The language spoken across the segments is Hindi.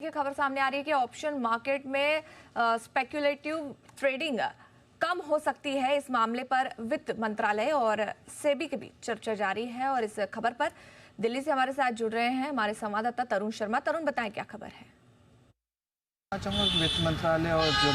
देखिए खबर सामने आ रही है कि ऑप्शन मार्केट में स्पेक्युलेटिव ट्रेडिंग कम हो सकती है। इस मामले पर वित्त मंत्रालय और सेबी के बीच चर्चा जारी है और इस खबर पर दिल्ली से हमारे साथ जुड़ रहे हैं हमारे संवाददाता तरुण शर्मा। तरुण, बताएं क्या खबर है? चाहूँगा वित्त मंत्रालय और जो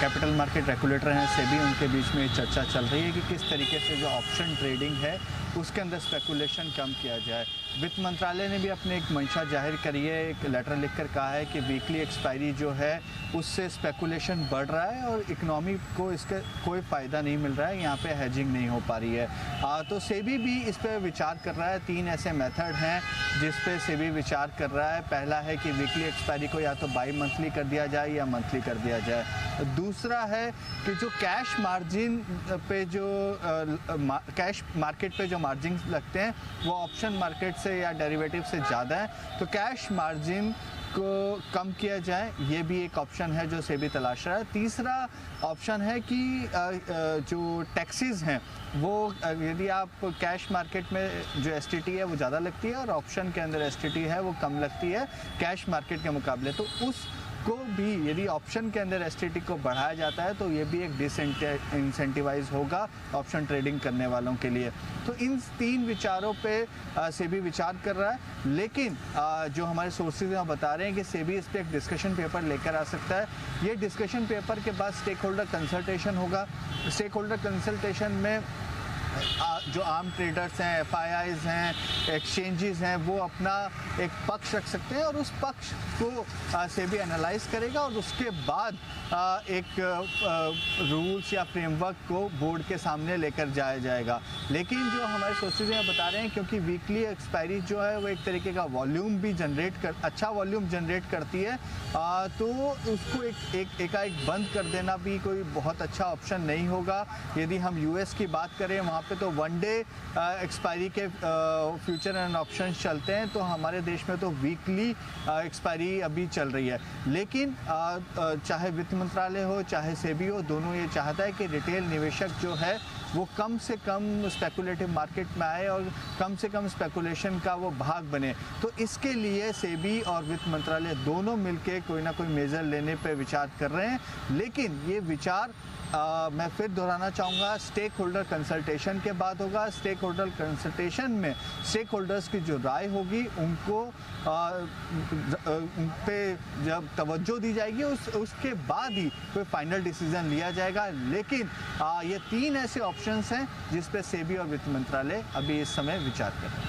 कैपिटल मार्केट रेगुलेटर हैं सेबी, उनके बीच में चर्चा चल रही है कि किस तरीके से जो ऑप्शन ट्रेडिंग है उसके अंदर स्पेकुलेशन कम किया जाए। वित्त मंत्रालय ने भी अपनी एक मंशा जाहिर करी है, एक लेटर लिखकर कहा है कि वीकली एक्सपायरी जो है उससे स्पेकुलेशन बढ़ रहा है और इकोनॉमी को इसका कोई फ़ायदा नहीं मिल रहा है, यहाँ पे हेजिंग नहीं हो पा रही है। तो सेबी भी इस पर विचार कर रहा है। 3 ऐसे मेथड हैं जिस पे सेबी विचार कर रहा है। पहला है कि वीकली एक्सपायरी को या तो बाई मंथली कर दिया जाए या मंथली कर दिया जाए। दूसरा है कि जो कैश मार्जिन पे जो कैश मार्केट पे जो मार्जिन लगते हैं वो ऑप्शन मार्केट से या डेरिवेटिव से ज़्यादा है, तो कैश मार्जिन को कम किया जाए। ये भी एक ऑप्शन है जो सेबी तलाश रहा है। तीसरा ऑप्शन है कि जो टैक्सेस हैं वो यदि आप कैश मार्केट में जो एसटीटी है वो ज़्यादा लगती है और ऑप्शन के अंदर एसटीटी है वो कम लगती है कैश मार्केट के मुकाबले, तो उसको भी यदि ऑप्शन के अंदर एसटीटी को बढ़ाया जाता है तो ये भी एक डिसइंसेंटिवाइज होगा ऑप्शन ट्रेडिंग करने वालों के लिए। तो इन 3 विचारों पे सेबी विचार कर रहा है, लेकिन जो हमारे सोर्सेज हैं बता रहे हैं कि सेबी इस पर एक डिस्कशन पेपर लेकर आ सकता है। ये डिस्कशन पेपर के बाद स्टेक होल्डर कंसल्टेशन होगा। स्टेक होल्डर कंसल्टेशन में जो आर्म ट्रेडर्स हैं, एफआईआईज हैं, एक्सचेंजेस हैं, वो अपना एक पक्ष रख सकते हैं और उस पक्ष को सेबी एनालाइज करेगा और उसके बाद एक रूल्स या फ्रेमवर्क को बोर्ड के सामने लेकर जाया जाएगा। लेकिन जो हमारे सोर्सेज हैं बता रहे हैं क्योंकि वीकली एक्सपायरी जो है वो एक तरीके का वॉल्यूम भी अच्छा वॉल्यूम जनरेट करती है, तो उसको एकाएक बंद कर देना भी कोई बहुत अच्छा ऑप्शन नहीं होगा। यदि हम यूएस की बात करें वहाँ पे तो 1 डे एक्सपायरी के फ्यूचर एंड ऑप्शन चलते हैं, तो हमारे देश में तो वीकली एक्सपायरी अभी चल रही है। लेकिन चाहे वित्त मंत्रालय हो चाहे सेबी हो, दोनों ये चाहता है कि रिटेल निवेशक जो है वो कम से कम स्पेकुलेटिव मार्केट में आए और कम से कम स्पेकुलेशन का वो भाग बने। तो इसके लिए सेबी और वित्त मंत्रालय दोनों मिलके कोई ना कोई मेजर लेने पे विचार कर रहे हैं। लेकिन ये विचार मैं फिर दोहराना चाहूँगा स्टेक होल्डर कंसल्टेशन के बाद होगा। स्टेक होल्डर कंसल्टेशन में स्टेक होल्डर्स की जो राय होगी उनको उन पे जब तवज्जो दी जाएगी उसके बाद ही कोई फाइनल डिसीजन लिया जाएगा। लेकिन ये 3 ऐसे ऑप्शंस हैं जिस पे सेबी और वित्त मंत्रालय अभी इस समय विचार कर रहे हैं।